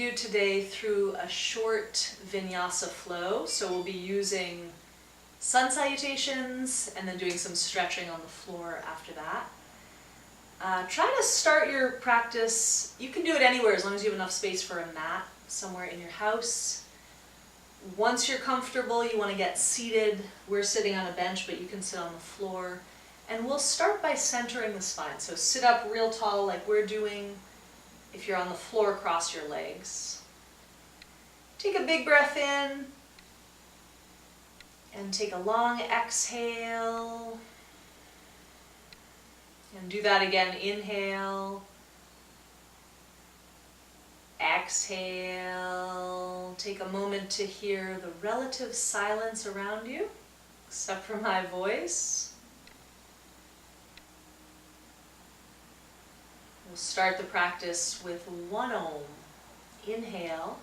you today through a short Vinyasa flow. So we'll be using sun salutations and then doing some stretching on the floor after that. Try to start your practice, you can do it anywhere as long as you have enough space for a mat somewhere in your house. Once you're comfortable, you want to get seated. We're sitting on a bench, but you can sit on the floor. And we'll start by centering the spine. So sit up real tall like we're doing. If you're on the floor, cross your legs. Take a big breath in. And take a long exhale. And do that again. Inhale. Exhale. Take a moment to hear the relative silence around you, except for my voice. We'll start the practice with 1 Om. Inhale.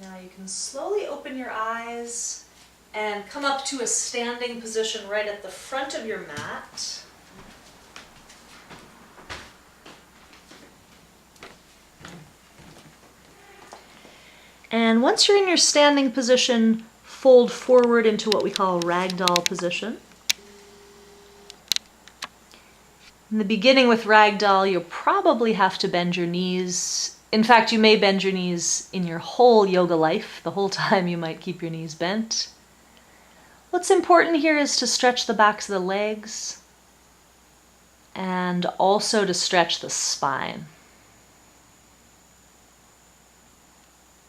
Now you can slowly open your eyes and come up to a standing position right at the front of your mat. And once you're in your standing position, fold forward into what we call ragdoll position. In the beginning with ragdoll, you'll probably have to bend your knees. In fact, you may bend your knees in your whole yoga life. The whole time you might keep your knees bent. What's important here is to stretch the backs of the legs and also to stretch the spine.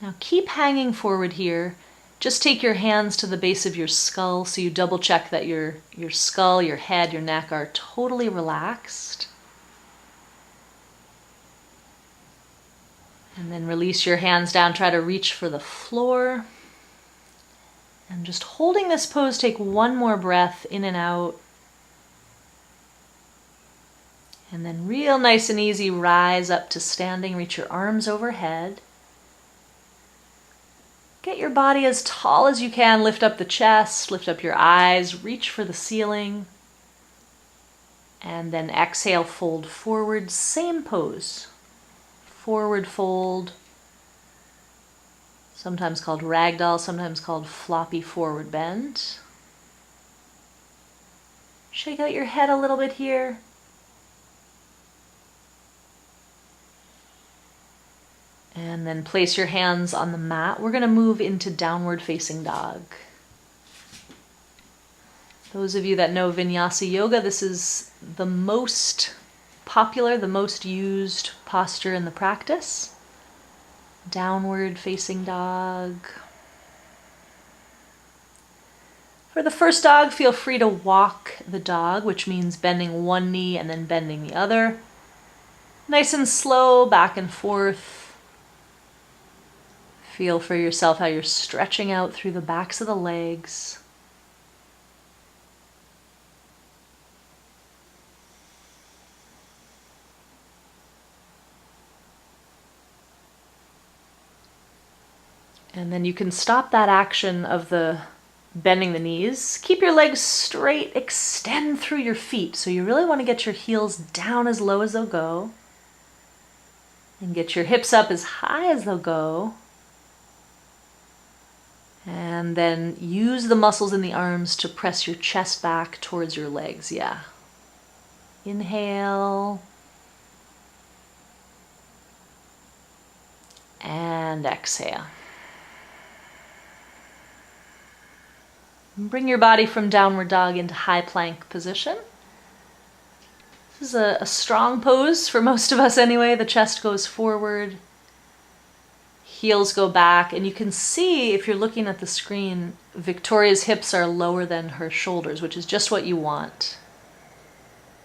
Now keep hanging forward here. Just take your hands to the base of your skull so you double check that your skull, your head, your neck are totally relaxed. And then release your hands down, try to reach for the floor. And just holding this pose, take one more breath in and out. And then real nice and easy, rise up to standing, reach your arms overhead. Get your body as tall as you can, lift up the chest, lift up your eyes, reach for the ceiling. And then exhale, fold forward, same pose. Forward fold, sometimes called ragdoll, sometimes called floppy forward bend. Shake out your head a little bit here. And then place your hands on the mat. We're going to move into downward facing dog. Those of you that know Vinyasa yoga, this is the most popular, the most used posture in the practice. Downward facing dog. For the first dog, feel free to walk the dog, which means bending one knee and then bending the other. Nice and slow, back and forth. Feel for yourself how you're stretching out through the backs of the legs. And then you can stop that action of the bending the knees. Keep your legs straight, extend through your feet. So you really want to get your heels down as low as they'll go. And get your hips up as high as they'll go. And then use the muscles in the arms to press your chest back towards your legs. Yeah. Inhale. And exhale. Bring your body from downward dog into high plank position. This is a strong pose for most of us anyway. The chest goes forward. Heels go back, and you can see, if you're looking at the screen, Victoria's hips are lower than her shoulders, which is just what you want.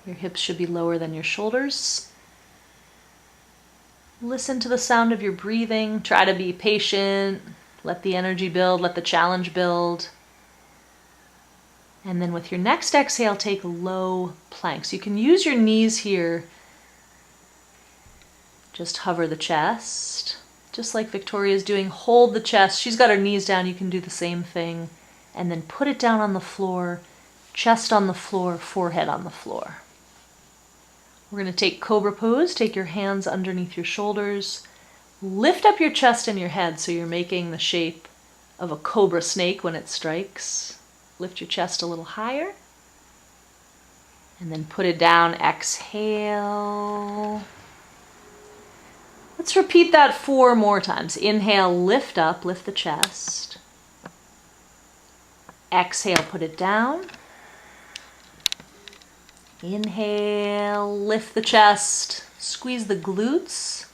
Your hips should be lower than your shoulders. Listen to the sound of your breathing. Try to be patient. Let the energy build. Let the challenge build. And then with your next exhale, take low planks. You can use your knees here Just hover the chest, just like Victoria's doing. Hold the chest. She's got her knees down. You can do the same thing. And then put it down on the floor, chest on the floor, forehead on the floor. We're going to take Cobra pose. Take your hands underneath your shoulders. Lift up your chest and your head so you're making the shape of a cobra snake when it strikes. Lift your chest a little higher. And then put it down. Exhale. Let's repeat that 4 more times. Inhale, lift up, lift the chest. Exhale, put it down. Inhale, lift the chest, squeeze the glutes.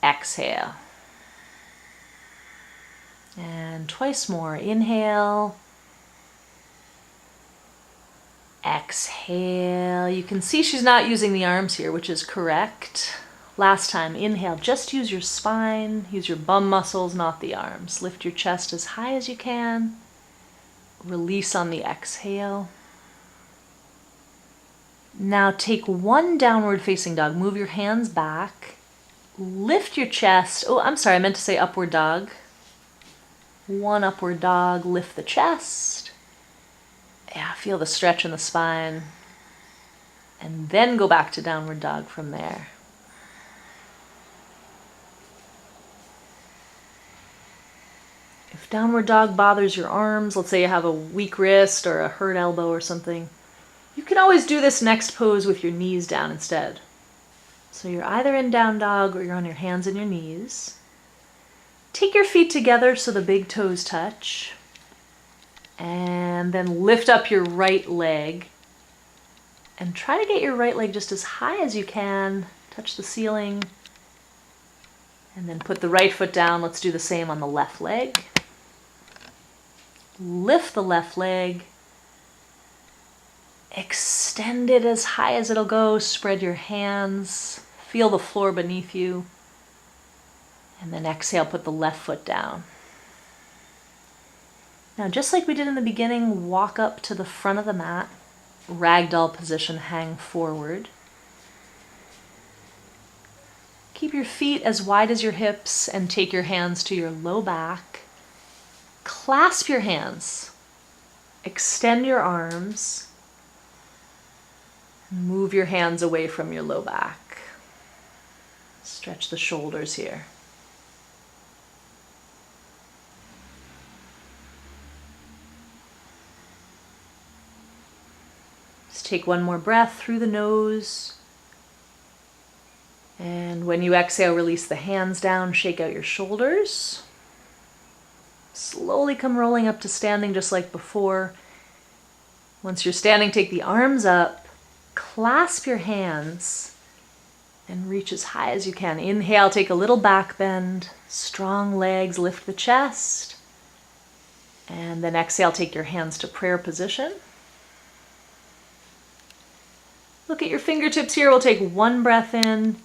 Exhale. And twice more. Inhale. Exhale. You can see she's not using the arms here, which is correct. Last time, inhale, just use your spine, use your bum muscles, not the arms. Lift your chest as high as you can. Release on the exhale. Now take 1 downward facing dog. Move your hands back. Lift your chest. Oh, I'm sorry, I meant to say upward dog. 1 upward dog. Lift the chest. Yeah, feel the stretch in the spine. And then go back to downward dog from there. If downward dog bothers your arms, let's say you have a weak wrist or a hurt elbow or something, you can always do this next pose with your knees down instead. So you're either in down dog or you're on your hands and your knees. Take your feet together so the big toes touch. And then lift up your right leg. And try to get your right leg just as high as you can. Touch the ceiling. And then put the right foot down. Let's do the same on the left leg. Lift the left leg. Extend it as high as it'll go. Spread your hands. Feel the floor beneath you. And then exhale, put the left foot down. Now, just like we did in the beginning, walk up to the front of the mat. Ragdoll position, hang forward. Keep your feet as wide as your hips and take your hands to your low back. Clasp your hands. Extend your arms. Move your hands away from your low back. Stretch the shoulders here. Just take 1 more breath through the nose. And when you exhale, release the hands down, shake out your shoulders. Slowly come rolling up to standing just like before. Once you're standing, take the arms up. Clasp your hands and reach as high as you can. Inhale, take a little back bend. Strong legs, lift the chest. And then exhale, take your hands to prayer position. Look at your fingertips here. We'll take 1 breath in.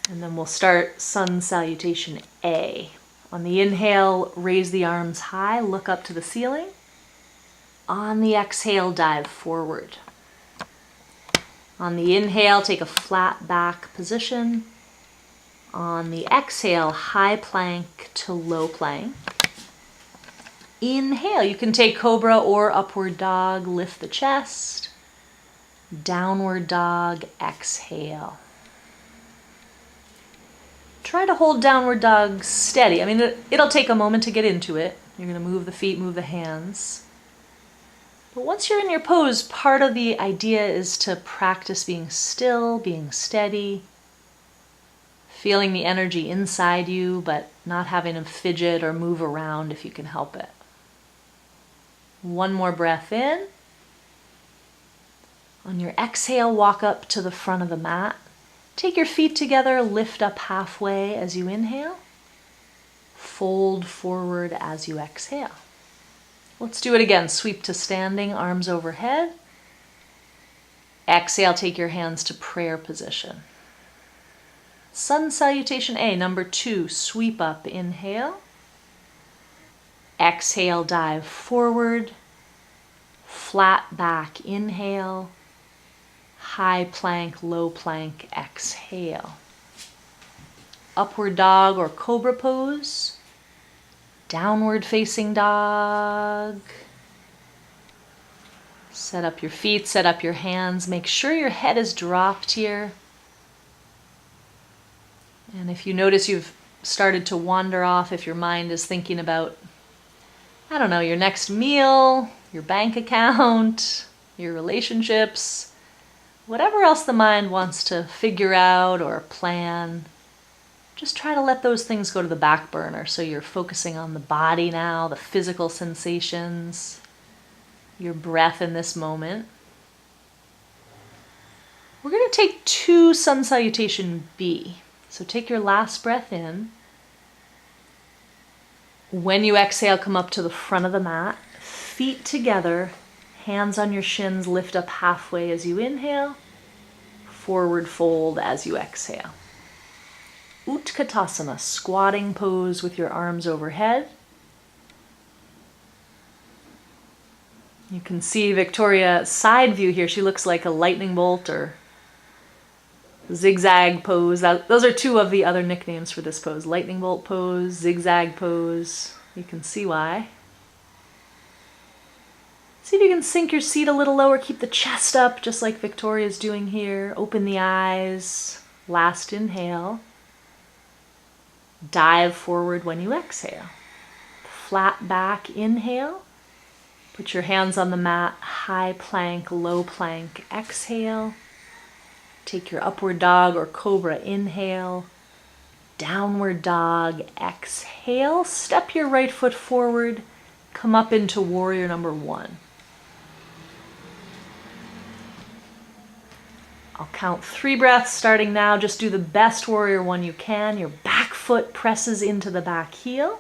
And then we'll start Sun Salutation A. On the inhale, raise the arms high, look up to the ceiling. On the exhale, dive forward. On the inhale, take a flat back position. On the exhale, high plank to low plank. Inhale, you can take Cobra or Upward Dog, lift the chest. Downward Dog, exhale. Try to hold Downward Dog steady. I mean, it'll take a moment to get into it. You're going to move the feet, move the hands. But once you're in your pose, part of the idea is to practice being still, being steady, feeling the energy inside you, but not having to fidget or move around if you can help it. 1 more breath in. On your exhale, walk up to the front of the mat. Take your feet together, lift up halfway as you inhale. Fold forward as you exhale. Let's do it again. Sweep to standing, arms overhead. Exhale, take your hands to prayer position. Sun Salutation A, number 2, sweep up, inhale. Exhale, dive forward. Flat back, inhale. high plank, low plank, exhale. Upward dog or cobra pose. Downward facing dog. Set up your feet, set up your hands. Make sure your head is dropped here. And if you notice you've started to wander off, if your mind is thinking about, I don't know, your next meal, your bank account, your relationships, whatever else the mind wants to figure out or plan, just try to let those things go to the back burner so you're focusing on the body now, the physical sensations, your breath in this moment. We're going to take 2 Sun Salutation B. So take your last breath in. When you exhale, come up to the front of the mat, feet together, hands on your shins, lift up halfway as you inhale, forward fold as you exhale. Utkatasana, squatting pose with your arms overhead. You can see Victoria side view here. She looks like a lightning bolt or zigzag pose. Those are 2 of the other nicknames for this pose. Lightning bolt pose, zigzag pose. You can see why. See if you can sink your seat a little lower. Keep the chest up, just like Victoria's doing here. Open the eyes. Last inhale. Dive forward when you exhale. Flat back, inhale. Put your hands on the mat, high plank, low plank, exhale. Take your upward dog or cobra, inhale. Downward dog, exhale. Step your right foot forward. Come up into warrior number 1. I'll count 3 breaths starting now. Just do the best warrior 1 you can. Your back foot presses into the back heel.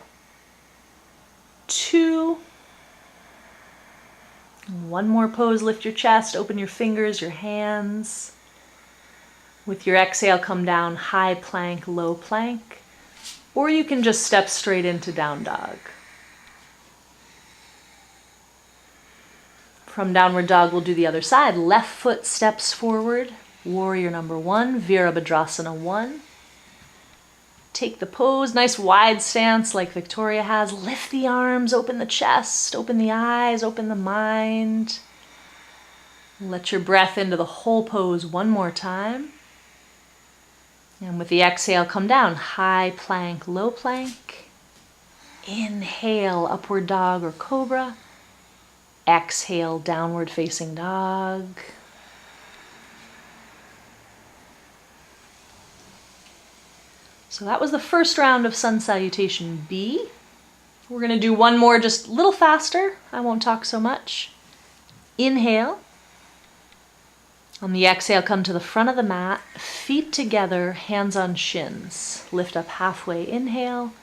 2. 1 more pose. Lift your chest, open your fingers, your hands. With your exhale, come down, high plank, low plank. Or you can just step straight into down dog. From downward dog, we'll do the other side. Left foot steps forward. Warrior number 1, Virabhadrasana 1. Take the pose, nice wide stance like Victoria has. Lift the arms, open the chest, open the eyes, open the mind. Let your breath into the whole pose 1 more time. And with the exhale, come down, high plank, low plank. Inhale, upward dog or cobra. Exhale, downward facing dog. So that was the first round of Sun Salutation B. We're going to do 1 more, just a little faster. I won't talk so much. Inhale. On the exhale, come to the front of the mat, feet together, hands on shins. Lift up halfway, inhale.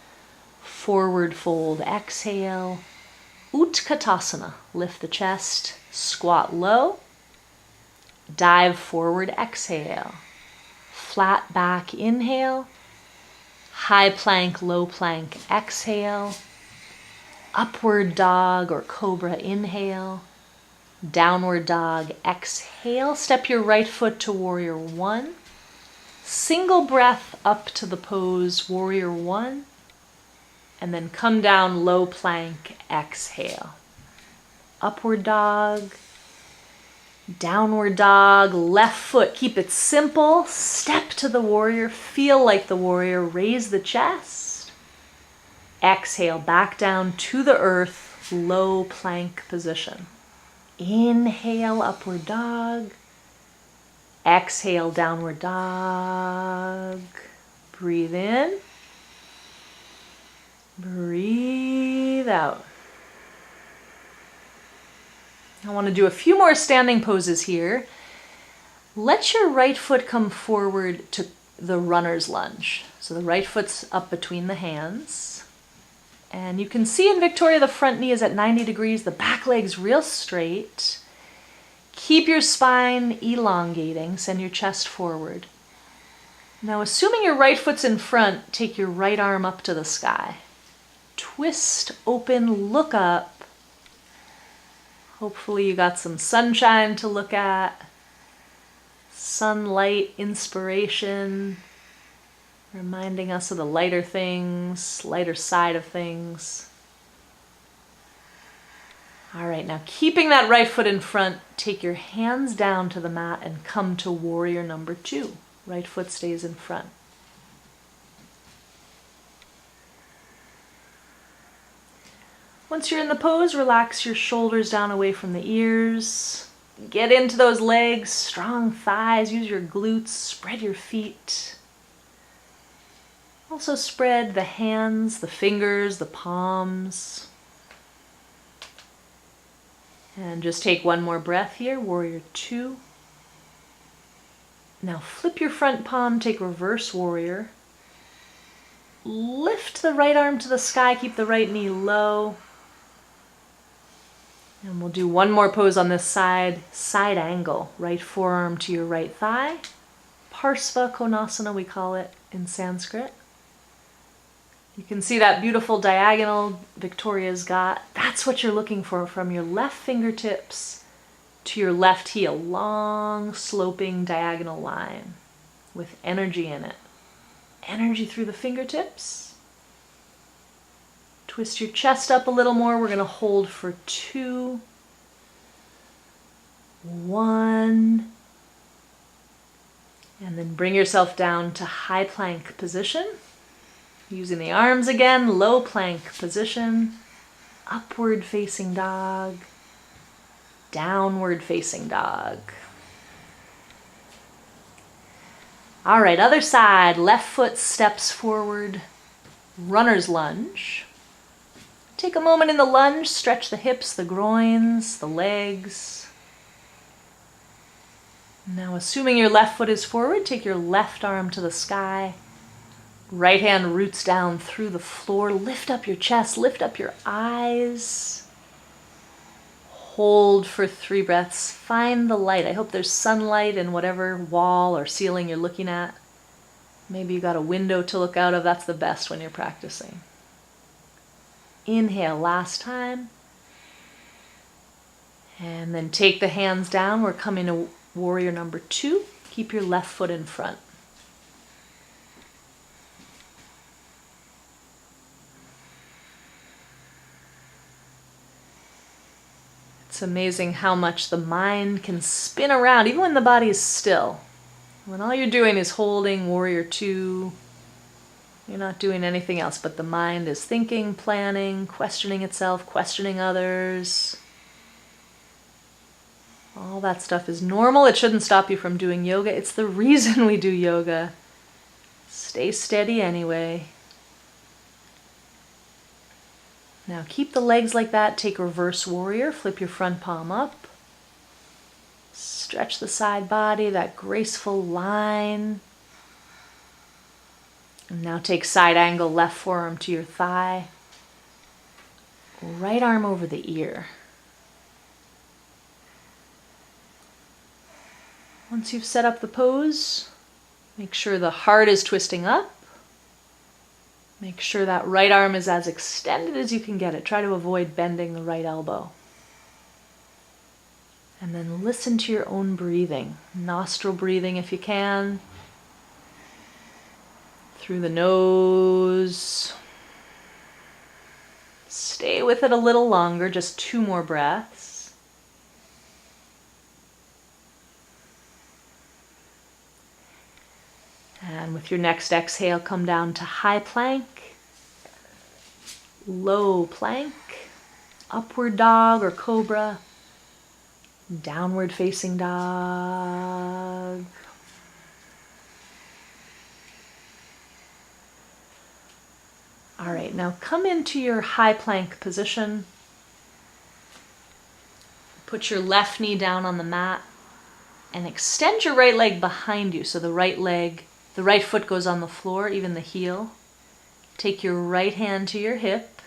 Forward fold, exhale. Utkatasana, lift the chest, squat low. Dive forward, exhale. Flat back, inhale. High plank, low plank, exhale. Upward dog or cobra, inhale. Downward dog, exhale. Step your right foot to warrior 1. Single breath up to the pose, warrior 1. And then come down, low plank, exhale. Upward dog. Downward dog, left foot. Keep it simple. Step to the warrior. Feel like the warrior. Raise the chest. Exhale, back down to the earth, low plank position. Inhale, upward dog. Exhale, downward dog. Breathe in. Breathe out. I want to do a few more standing poses here. Let your right foot come forward to the runner's lunge. So the right foot's up between the hands. And you can see in Victoria the front knee is at 90 degrees, the back leg's real straight. Keep your spine elongating, send your chest forward. Now assuming your right foot's in front, take your right arm up to the sky. Twist, open, look up. Hopefully you got some sunshine to look at. sunlight inspiration, reminding us of the lighter things, lighter side of things. All right, now keeping that right foot in front, take your hands down to the mat and come to warrior number 2. Right foot stays in front. Once you're in the pose, relax your shoulders down away from the ears. Get into those legs, strong thighs, use your glutes, spread your feet. Also spread the hands, the fingers, the palms. And just take one more breath here, warrior 2. Now flip your front palm, take reverse warrior. Lift the right arm to the sky, keep the right knee low. And we'll do one more pose on this side, side angle. Right forearm to your right thigh. Parsva Konasana, we call it in Sanskrit. You can see that beautiful diagonal Victoria's got. That's what you're looking for, from your left fingertips to your left heel. Long, sloping diagonal line with energy in it. Energy through the fingertips. Twist your chest up a little more. We're going to hold for 2, 1, and then bring yourself down to high plank position. Using the arms again, low plank position, upward facing dog, downward facing dog. All right, other side, left foot steps forward, runner's lunge. Take a moment in the lunge, stretch the hips, the groins, the legs. Now, assuming your left foot is forward, take your left arm to the sky. Right hand roots down through the floor. Lift up your chest, lift up your eyes. Hold for 3 breaths. Find the light. I hope there's sunlight in whatever wall or ceiling you're looking at. Maybe you got a window to look out of. That's the best when you're practicing. Inhale, last time. And then take the hands down. We're coming to warrior number 2. Keep your left foot in front. It's amazing how much the mind can spin around, even when the body is still. When all you're doing is holding warrior 2, you're not doing anything else, but the mind is thinking, planning, questioning itself, questioning others. All that stuff is normal. It shouldn't stop you from doing yoga. It's the reason we do yoga. Stay steady anyway. Now keep the legs like that. Take reverse warrior. Flip your front palm up. Stretch the side body, that graceful line. And now take side angle, left forearm to your thigh. Right arm over the ear. Once you've set up the pose, make sure the heart is twisting up. Make sure that right arm is as extended as you can get it. Try to avoid bending the right elbow. And then listen to your own breathing. Nostril breathing if you can. Through the nose. Stay with it a little longer, just 2 more breaths. And with your next exhale, come down to high plank, low plank, upward dog or cobra, downward facing dog. All right, now come into your high plank position. Put your left knee down on the mat and extend your right leg behind you so the right foot goes on the floor, even the heel. Take your right hand to your hip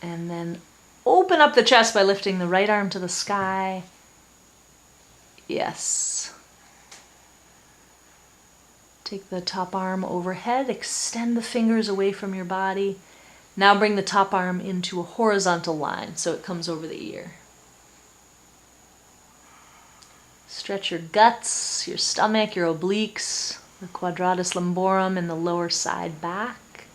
and then open up the chest by lifting the right arm to the sky. Yes. Take the top arm overhead, extend the fingers away from your body. Now bring the top arm into a horizontal line so it comes over the ear. Stretch your guts, your stomach, your obliques, the quadratus lumborum and the lower side back.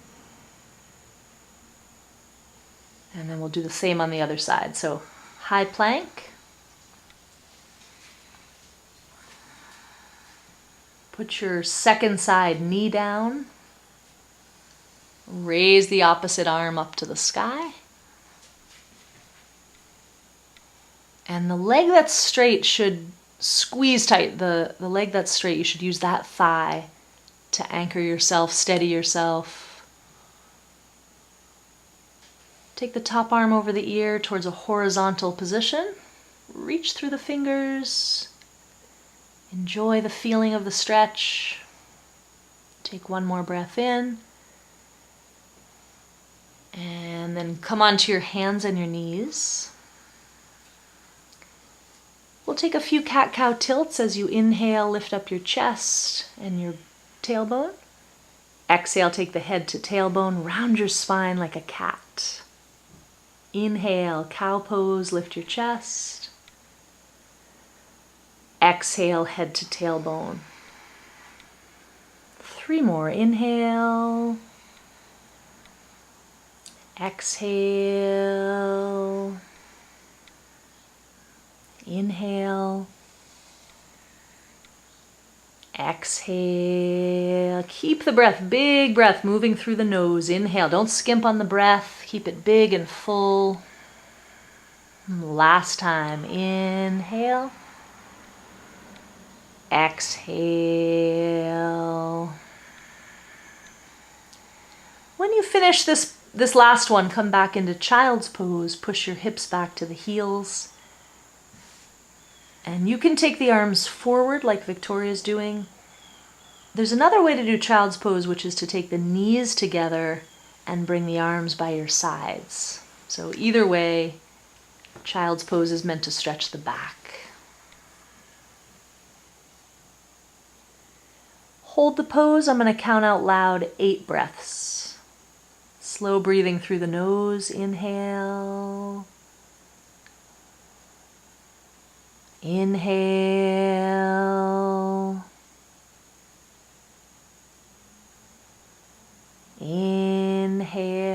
And then we'll do the same on the other side. So high plank. Put your second side knee down. Raise the opposite arm up to the sky. And the leg that's straight should squeeze tight. The leg that's straight, you should use that thigh to anchor yourself, steady yourself. Take the top arm over the ear towards a horizontal position. Reach through the fingers. Enjoy the feeling of the stretch. Take one more breath in. And then come onto your hands and your knees. We'll take a few cat-cow tilts as you inhale, lift up your chest and your tailbone. Exhale, take the head to tailbone, round your spine like a cat. Inhale, cow pose, lift your chest. Exhale, head to tailbone. 3 more. Inhale. Exhale. Inhale. Exhale. Keep the breath, big breath, moving through the nose. Inhale. Don't skimp on the breath. Keep it big and full. Last time. Inhale. Exhale. When you finish this last one, come back into child's pose. Push your hips back to the heels. And you can take the arms forward like Victoria's doing. There's another way to do child's pose, which is to take the knees together and bring the arms by your sides. So either way, child's pose is meant to stretch the back. Hold the pose. I'm going to count out loud 8 breaths. Slow breathing through the nose. Inhale. Inhale. Inhale.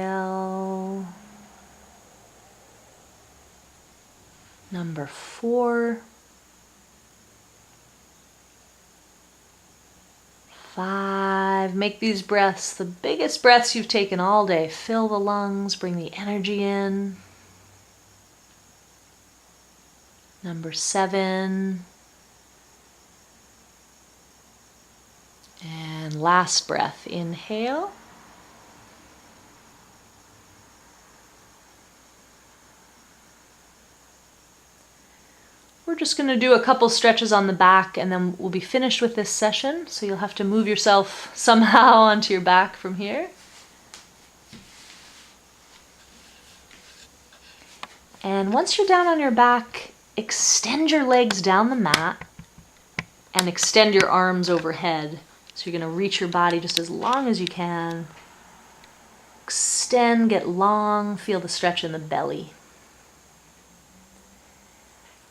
Number 4. 5. Make these breaths the biggest breaths you've taken all day. Fill the lungs, bring the energy in. Number 7. And last breath. Inhale. We're just going to do a couple stretches on the back and then we'll be finished with this session. So you'll have to move yourself somehow onto your back from here. And once you're down on your back, extend your legs down the mat and extend your arms overhead. So you're going to reach your body just as long as you can. Extend, get long, feel the stretch in the belly.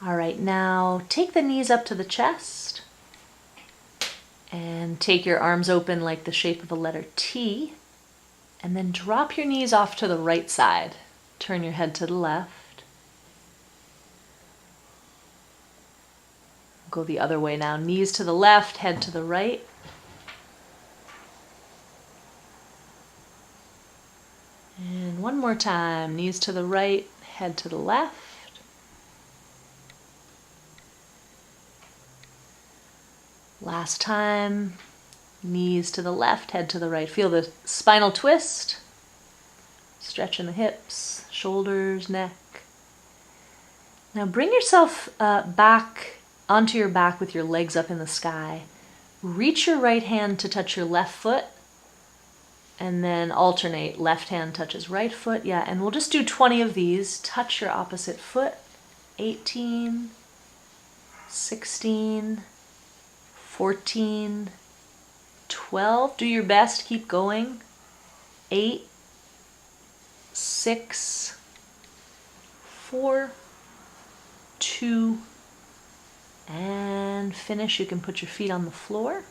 All right, now take the knees up to the chest and take your arms open like the shape of a letter T, and then drop your knees off to the right side. Turn your head to the left. Go the other way now. Knees to the left, head to the right. And one more time. Knees to the right, head to the left. Last time. Knees to the left, head to the right. Feel the spinal twist. Stretch in the hips, shoulders, neck. Now bring yourself back onto your back with your legs up in the sky. Reach your right hand to touch your left foot and then alternate. Left hand touches right foot. Yeah, and we'll just do 20 of these. Touch your opposite foot. 18, 16, 14, 12. Do your best. Keep going. 8, 6, 4, 2, and finish, you can put your feet on the floor.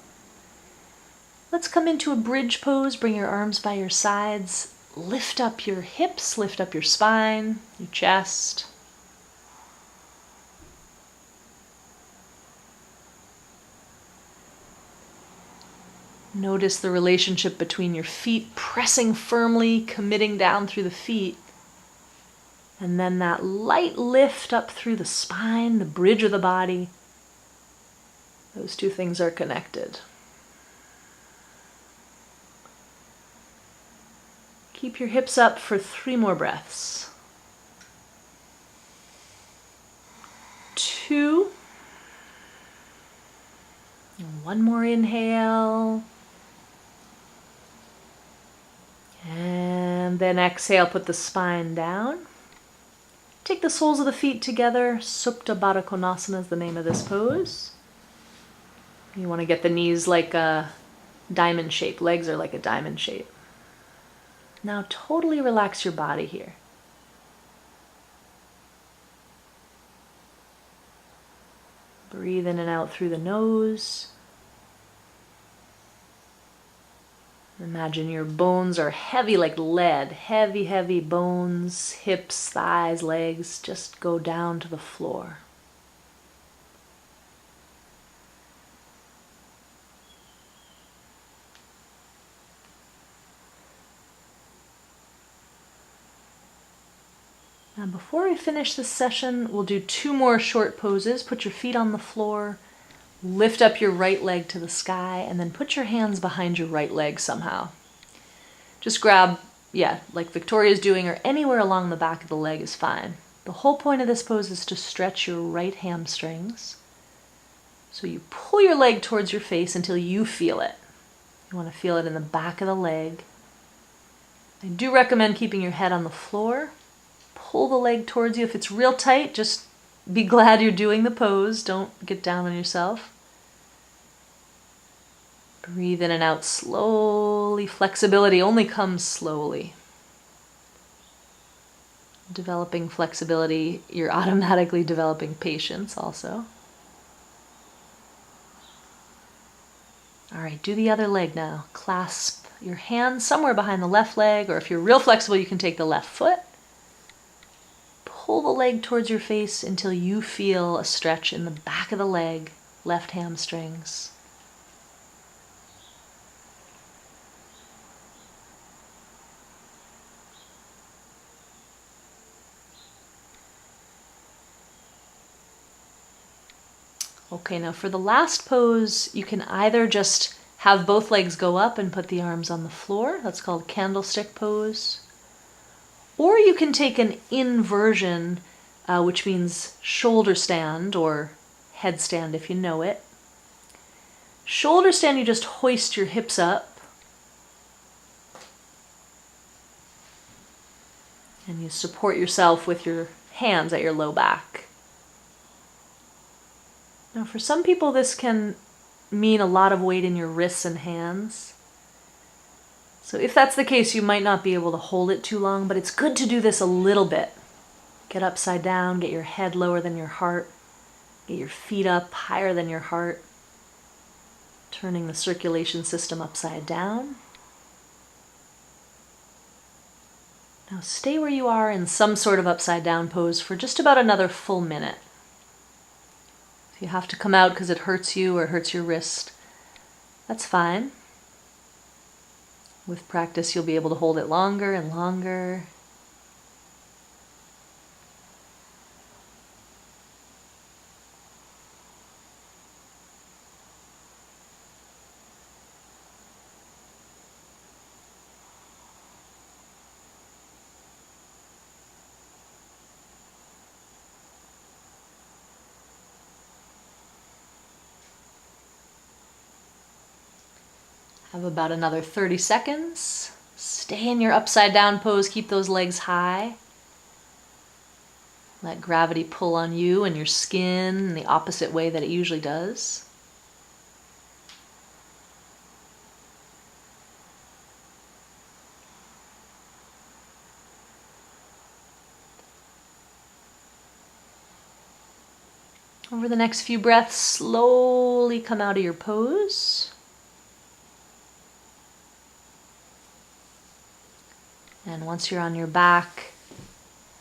Let's come into a bridge pose. Bring your arms by your sides. Lift up your hips, lift up your spine, your chest. Notice the relationship between your feet pressing firmly, committing down through the feet, and then that light lift up through the spine, the bridge of the body. Those two things are connected. Keep your hips up for 3 more breaths. 2. And 1 more inhale. And then exhale, put the spine down. Take the soles of the feet together. Supta Baddha Konasana is the name of this pose. You want to get the knees like a diamond shape. Legs are like a diamond shape. Now totally relax your body here. Breathe in and out through the nose. Imagine your bones are heavy like lead. Heavy, heavy bones, hips, thighs, legs. Just go down to the floor. Now before we finish this session, we'll do 2 more short poses. Put your feet on the floor. Lift up your right leg to the sky, and then put your hands behind your right leg somehow. Just grab, like Victoria's doing, or anywhere along the back of the leg is fine. The whole point of this pose is to stretch your right hamstrings. So you pull your leg towards your face until you feel it. You want to feel it in the back of the leg. I do recommend keeping your head on the floor. Pull the leg towards you. If it's real tight, just be glad you're doing the pose. Don't get down on yourself. Breathe in and out slowly. Flexibility only comes slowly. Developing flexibility, you're automatically developing patience also. All right, do the other leg now. Clasp your hands somewhere behind the left leg, or if you're real flexible, you can take the left foot. Pull the leg towards your face until you feel a stretch in the back of the leg, left hamstrings. Okay, now for the last pose, you can either just have both legs go up and put the arms on the floor. That's called candlestick pose. Or you can take an inversion, which means shoulder stand or headstand if you know it. Shoulder stand, you just hoist your hips up. And you support yourself with your hands at your low back. Now for some people this can mean a lot of weight in your wrists and hands. So if that's the case, you might not be able to hold it too long, but it's good to do this a little bit. Get upside down, get your head lower than your heart, get your feet up higher than your heart, turning the circulation system upside down. Now stay where you are in some sort of upside down pose for just about another full minute. If you have to come out because it hurts you or hurts your wrist, that's fine. With practice, you'll be able to hold it longer and longer. Have about another 30 seconds. Stay in your upside down pose. Keep those legs high. Let gravity pull on you and your skin in the opposite way that it usually does. Over the next few breaths, slowly come out of your pose. And once you're on your back,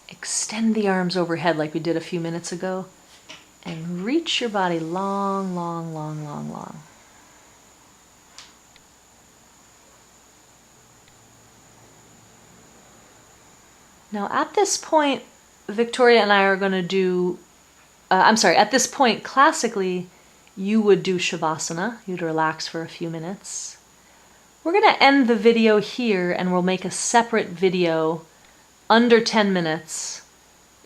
extend the arms overhead like we did a few minutes ago, and reach your body long, long, long, long, long. Now at this point, Victoria and I are going to do, at this point, classically, you would do Shavasana. You'd relax for a few minutes. We're going to end the video here, and we'll make a separate video under 10 minutes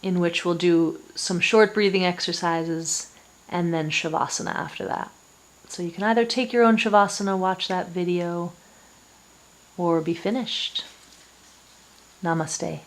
in which we'll do some short breathing exercises and then Shavasana after that. So you can either take your own Shavasana, watch that video, or be finished. Namaste.